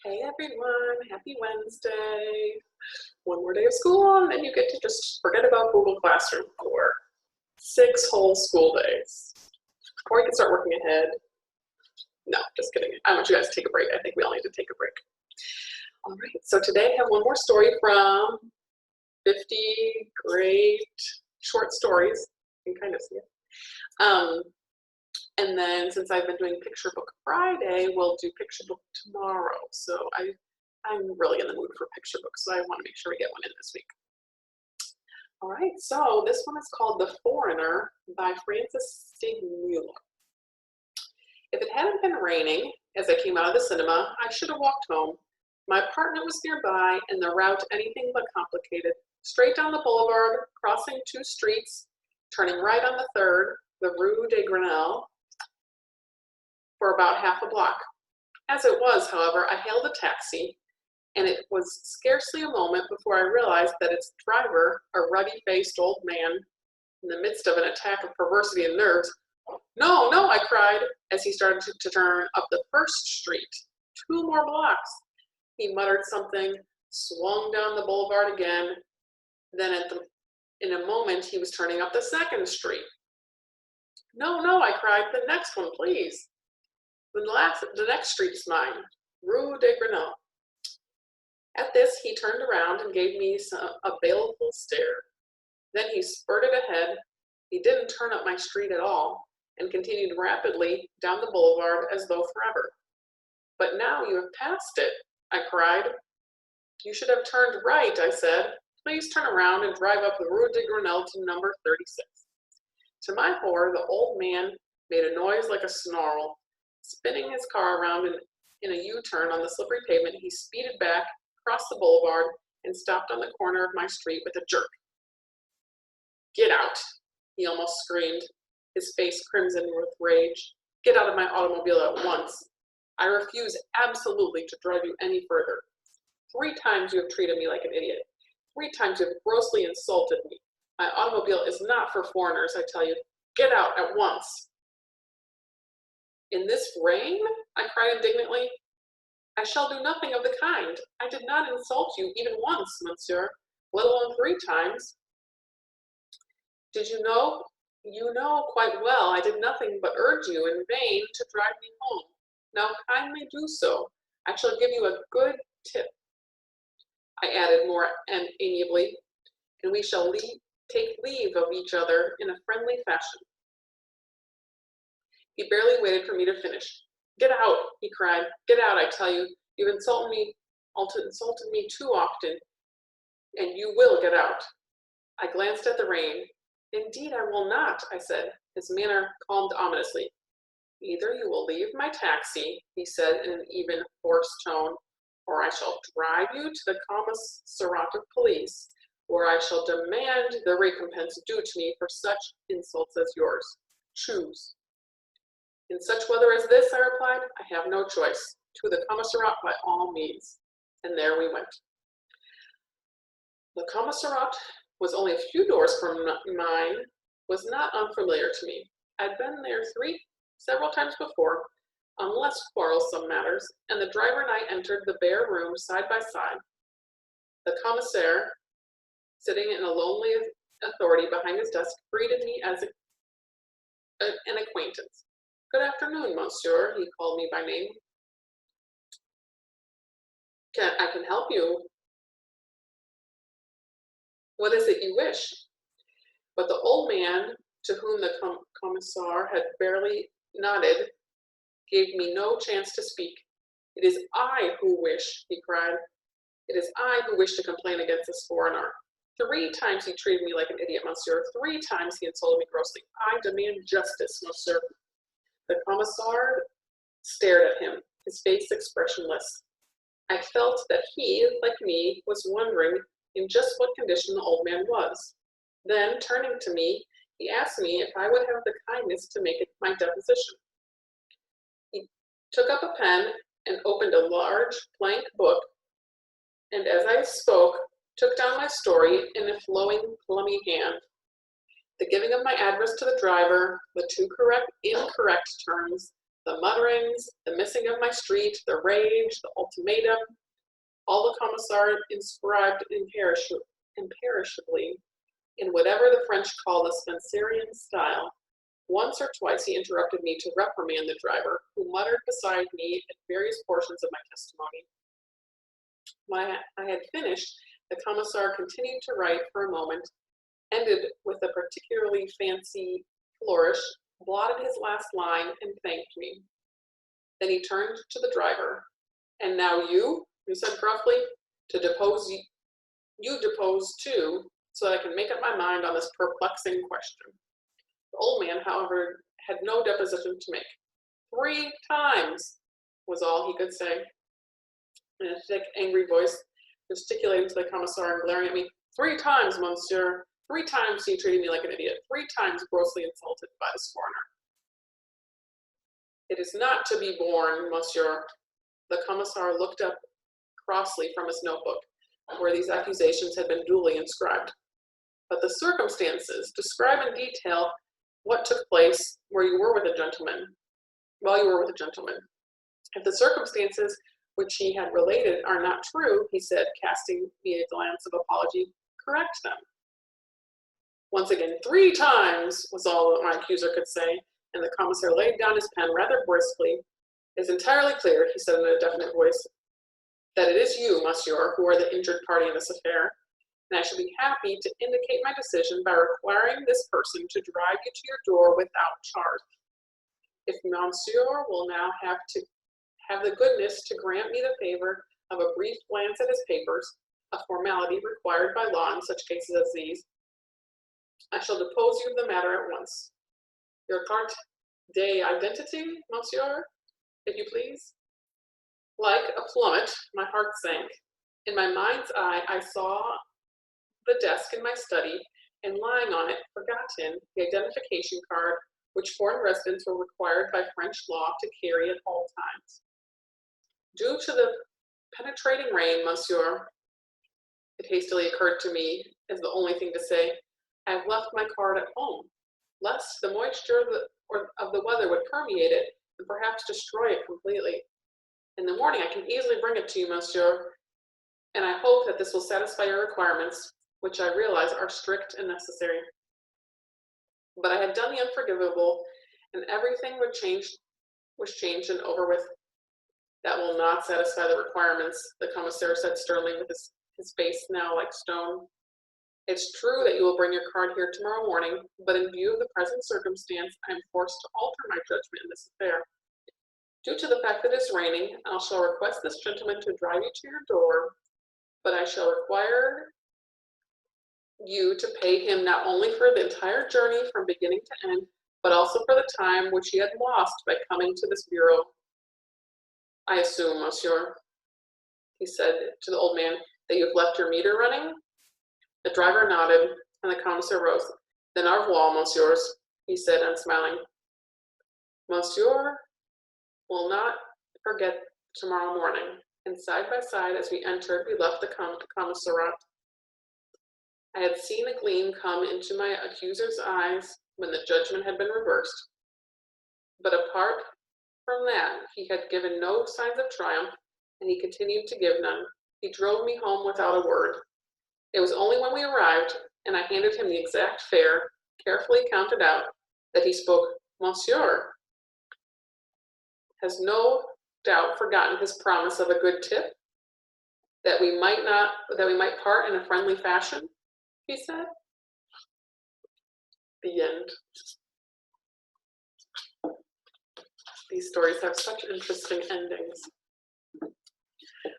Hey everyone, happy Wednesday. One more day of school and then you get to just forget about Google Classroom for 6 whole school days. Or you can start working ahead. No, just kidding. I want you guys to take a break. I think we all need to take a break. All right, so today I have one more story from 50 great short stories. You can kind of see it. And then since I've been doing Picture Book Friday, we'll do Picture Book tomorrow. So I'm really in the mood for Picture Book, so I want to make sure we get one in this week. All right, so this one is called The Foreigner by Francis Steegmuller. If it hadn't been raining as I came out of the cinema, I should have walked home. My apartment was nearby and the route anything but complicated. Straight down the boulevard, crossing 2 streets, turning right on the 3rd, the Rue de Grenelle, for about half a block. As it was, however, I hailed a taxi, and it was scarcely a moment before I realized that its driver, a ruddy-faced old man, in the midst of an attack of perversity and nerves. No, no, I cried, as he started to turn up the 1st street. 2 more blocks. He muttered something, swung down the boulevard again, then in a moment he was turning up the 2nd street. No, no, I cried, the next one, please. The next street is mine, Rue de Grenelle. At this, he turned around and gave me a baleful stare. Then he spurted ahead. He didn't turn up my street at all and continued rapidly down the boulevard as though forever. But now you have passed it, I cried. You should have turned right, I said. Please turn around and drive up the Rue de Grenelle to number 36. To my horror, the old man made a noise like a snarl. Spinning his car around in a U-turn on the slippery pavement, he speeded back, crossed the boulevard, and stopped on the corner of my street with a jerk. Get out, he almost screamed, his face crimson with rage. Get out of my automobile at once. I refuse absolutely to drive you any further. 3 times you have treated me like an idiot. 3 times you have grossly insulted me. My automobile is not for foreigners, I tell you. Get out at once. In this rain? I cried indignantly. I shall do nothing of the kind. I did not insult you even once, monsieur, let alone 3 times. Did you know? You know quite well I did nothing but urge you in vain to drive me home. Now kindly do so. I shall give you a good tip, I added more amiably, and we shall take leave of each other in a friendly fashion. He barely waited for me to finish. Get out, he cried. Get out, I tell you. You've insulted me too often, and you will get out. I glanced at the rain. Indeed, I will not, I said. His manner calmed ominously. Either you will leave my taxi, he said in an even, hoarse tone, or I shall drive you to the commissariat of police, where I shall demand the recompense due to me for such insults as yours. Choose. In such weather as this, I replied, I have no choice. To the commissariat by all means. And there we went. The commissariat was only a few doors from mine, was not unfamiliar to me. I'd been there several times before, on less quarrelsome matters, and the driver and I entered the bare room side by side. The commissaire, sitting in a lonely authority behind his desk, greeted me as an acquaintance. Good afternoon, monsieur, he called me by name. I can help you. What is it you wish? But the old man, to whom the commissar had barely nodded, gave me no chance to speak. It is I who wish, he cried. It is I who wish to complain against this foreigner. 3 times he treated me like an idiot, monsieur. 3 times he insulted me grossly. I demand justice, monsieur. The commissar stared at him, his face expressionless. I felt that he, like me, was wondering in just what condition the old man was. Then, turning to me, he asked me if I would have the kindness to make it my deposition. He took up a pen and opened a large blank book, and as I spoke, took down my story in a flowing, plummy hand. The giving of my address to the driver, the 2 incorrect turns, The mutterings, the missing of my street, the rage, the ultimatum, all the commissar inscribed imperishably in whatever the French call the Spencerian style. Once or twice he interrupted me to reprimand the driver, who muttered beside me at various portions of my testimony. When I had finished, the commissar continued to write for a moment, ended with a particularly fancy flourish, blotted his last line, and thanked me. Then he turned to the driver. "And now you," he said gruffly, "you depose too, so that I can make up my mind on this perplexing question." The old man, however, had no deposition to make. 3 times was all he could say. In a thick, angry voice, gesticulating to the commissar and glaring at me, "3 times, monsieur. 3 times he treated me like an idiot. 3 times grossly insulted by this foreigner. It is not to be borne, monsieur." The commissar looked up crossly from his notebook, where these accusations had been duly inscribed. "But the circumstances, describe in detail what took place while you were with a gentleman. If the circumstances which he had related are not true," he said, casting me a glance of apology, "correct them." Once again, 3 times was all that my accuser could say, and the commissar laid down his pen rather briskly. "It is entirely clear," he said in a definite voice, "that it is you, monsieur, who are the injured party in this affair, and I shall be happy to indicate my decision by requiring this person to drive you to your door without charge. If monsieur will now have the goodness to grant me the favor of a brief glance at his papers, a formality required by law in such cases as these, I shall depose you of the matter at once. Your carte d'identité, monsieur, if you please." Like a plummet, my heart sank. In my mind's eye, I saw the desk in my study, and lying on it, forgotten, the identification card which foreign residents were required by French law to carry at all times. "Due to the penetrating rain, monsieur," it hastily occurred to me as the only thing to say, "I have left my card at home, lest the moisture of the weather would permeate it and perhaps destroy it completely. In the morning I can easily bring it to you, monsieur, and I hope that this will satisfy your requirements, which I realize are strict and necessary." But I had done the unforgivable, and everything was changed and over with. "That will not satisfy the requirements," the commissaire said sternly, with his face now like stone. "It's true that you will bring your card here tomorrow morning, but in view of the present circumstance, I am forced to alter my judgment in this affair. Due to the fact that it's raining, I shall request this gentleman to drive you to your door, but I shall require you to pay him not only for the entire journey from beginning to end, but also for the time which he had lost by coming to this bureau. I assume, monsieur," he said to the old man, "that you have left your meter running?" The driver nodded, and the commissaire rose. "Then au revoir, messieurs," he said, unsmiling. "Monsieur will not forget tomorrow morning," and side by side as we entered, we left the commissariat. I had seen a gleam come into my accuser's eyes when the judgment had been reversed. But apart from that, he had given no signs of triumph, and he continued to give none. He drove me home without a word. It was only when we arrived, and I handed him the exact fare, carefully counted out, that he spoke. "Monsieur has no doubt forgotten his promise of a good tip, that we might part in a friendly fashion," he said. The end. These stories have such interesting endings.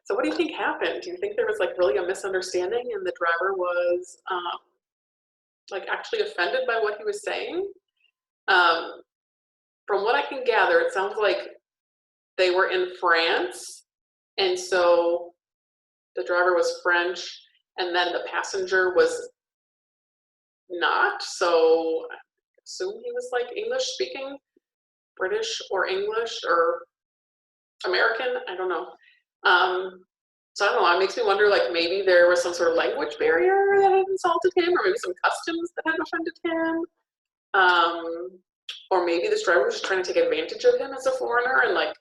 So what do you think happened? Do you think there was like really a misunderstanding and the driver was like actually offended by what he was saying? From what I can gather, it sounds like they were in France, and so the driver was French, and then the passenger was not, so I assume he was like English speaking, British or English or American, I don't know. So I don't know, it makes me wonder, like maybe there was some sort of language barrier that had insulted him, or maybe some customs that had offended him. Or maybe this driver was just trying to take advantage of him as a foreigner and like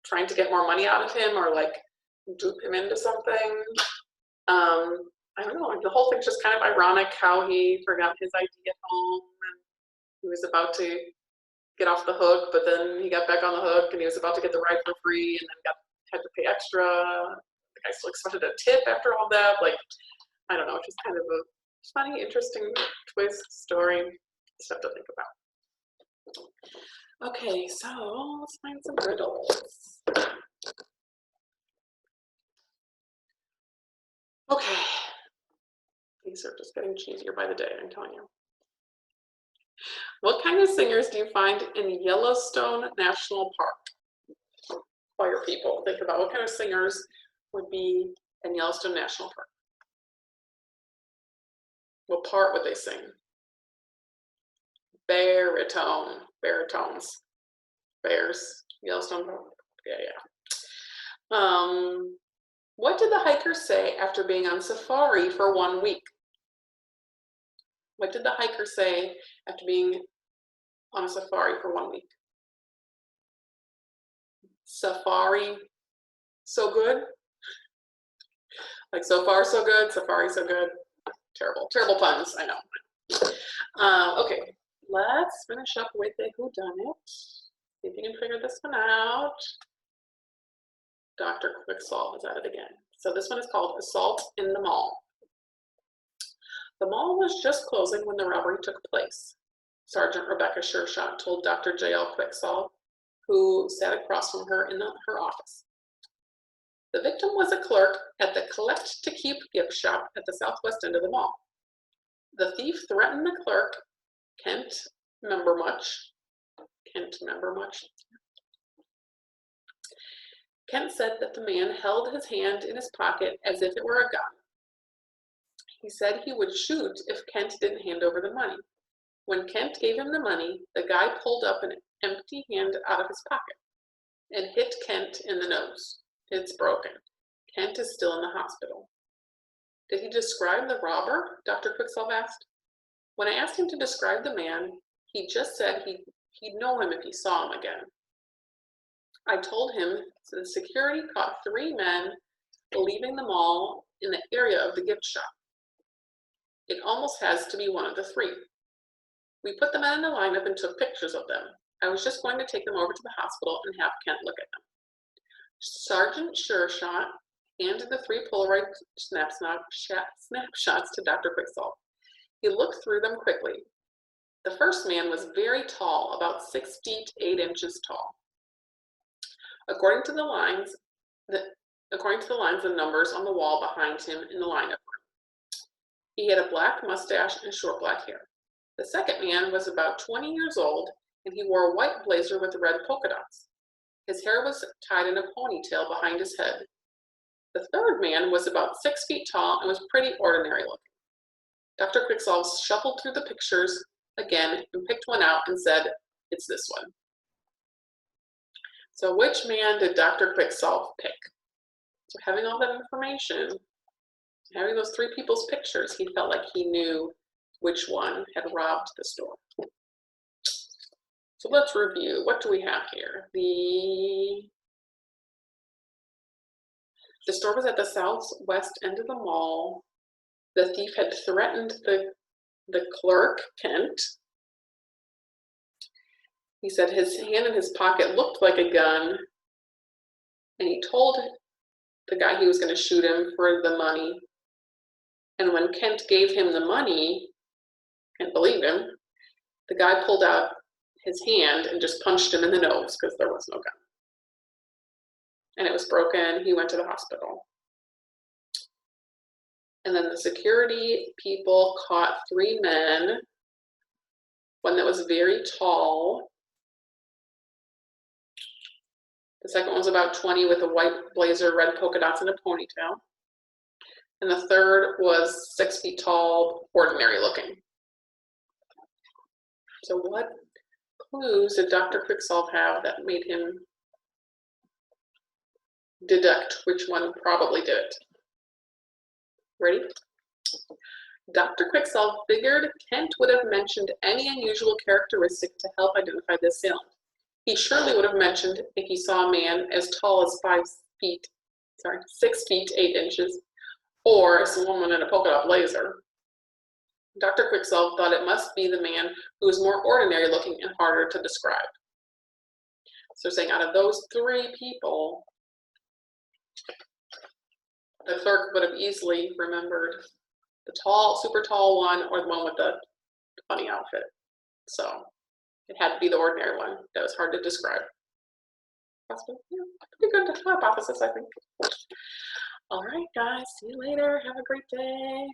trying to get more money out of him or like dupe him into something. I don't know, the whole thing's just kind of ironic how he forgot his ID at home and he was about to get off the hook, but then he got back on the hook and he was about to get the ride for free and then had to pay extra. The guy still expected a tip after all that. Like, I don't know, it's just kind of a funny, interesting twist story, stuff to think about. Okay, so let's find some riddles. Okay, these are just getting cheesier by the day, I'm telling you. What kind of singers do you find in Yellowstone National Park? Choir people, think about what kind of singers would be in Yellowstone National Park. What part would they sing? Baritone, baritones, bears, Yellowstone Park, yeah. What did the hikers say after being on safari for 1 week? What did the hikers say after being on a safari for 1 week? Safari, so good? Like so far so good, safari so good? Terrible, terrible puns, I know. Okay, let's finish up with a whodunit. See if you can figure this one out. Dr. Quicksolve is at it again. So this one is called Assault in the Mall. The mall was just closing when the robbery took place, Sergeant Rebecca Shershot told Dr. J.L. Quicksolve, who sat across from her in her office. The victim was a clerk at the Collect to Keep gift shop at the southwest end of the mall. The thief threatened the clerk, Kent Membermuch. Kent said that the man held his hand in his pocket as if it were a gun. He said he would shoot if Kent didn't hand over the money. When Kent gave him the money, the guy pulled up an empty hand out of his pocket and hit Kent in the nose. It's broken. Kent is still in the hospital. Did he describe the robber? Dr. Quicksolve asked. When I asked him to describe the man, he just said he'd know him if he saw him again. I told him the security caught 3 men leaving the mall in the area of the gift shop. It almost has to be one of the 3. We put the men in the lineup and took pictures of them. I was just going to take them over to the hospital and have Kent look at them. Sergeant Shershot handed the 3 Polaroid snapshots to Dr. Quicksolve. He looked through them quickly. The first man was very tall, about 6 feet 8 inches tall. According to the lines, the numbers on the wall behind him in the lineup room. He had a black mustache and short black hair. The second man was about 20 years old, and he wore a white blazer with red polka dots. His hair was tied in a ponytail behind his head. The third man was about 6 feet tall and was pretty ordinary looking. Dr. Quicksolve shuffled through the pictures again and picked one out and said, "It's this one." So which man did Dr. Quicksolve pick? So having all that information, having those 3 people's pictures, he felt like he knew which one had robbed the store. So let's review. What do we have here? The store was at the southwest end of the mall. The thief had threatened the clerk, Kent. He said his hand in his pocket looked like a gun, and he told the guy he was going to shoot him for the money. And when Kent gave him the money, Kent believed him, the guy pulled out his hand and just punched him in the nose because there was no gun. And it was broken. He went to the hospital. And then the security people caught 3 men, one that was very tall. The second one was about 20 with a white blazer, red polka dots, and a ponytail. And the third was 6 feet tall, ordinary looking. So what clues did Dr. Quicksolve have that made him deduct which one probably did it? Ready? Dr. Quicksilver figured Kent would have mentioned any unusual characteristic to help identify the assailant. He surely would have mentioned if he saw a man as tall as 6 feet 8 inches, or a woman in a polka dot blazer. Dr. Quicksilver thought it must be the man who was more ordinary looking and harder to describe. So saying out of those 3 people, the clerk would have easily remembered the tall, super tall one or the one with the funny outfit. So it had to be the ordinary one that was hard to describe. That's pretty good hypothesis, I think. All right, guys, see you later. Have a great day.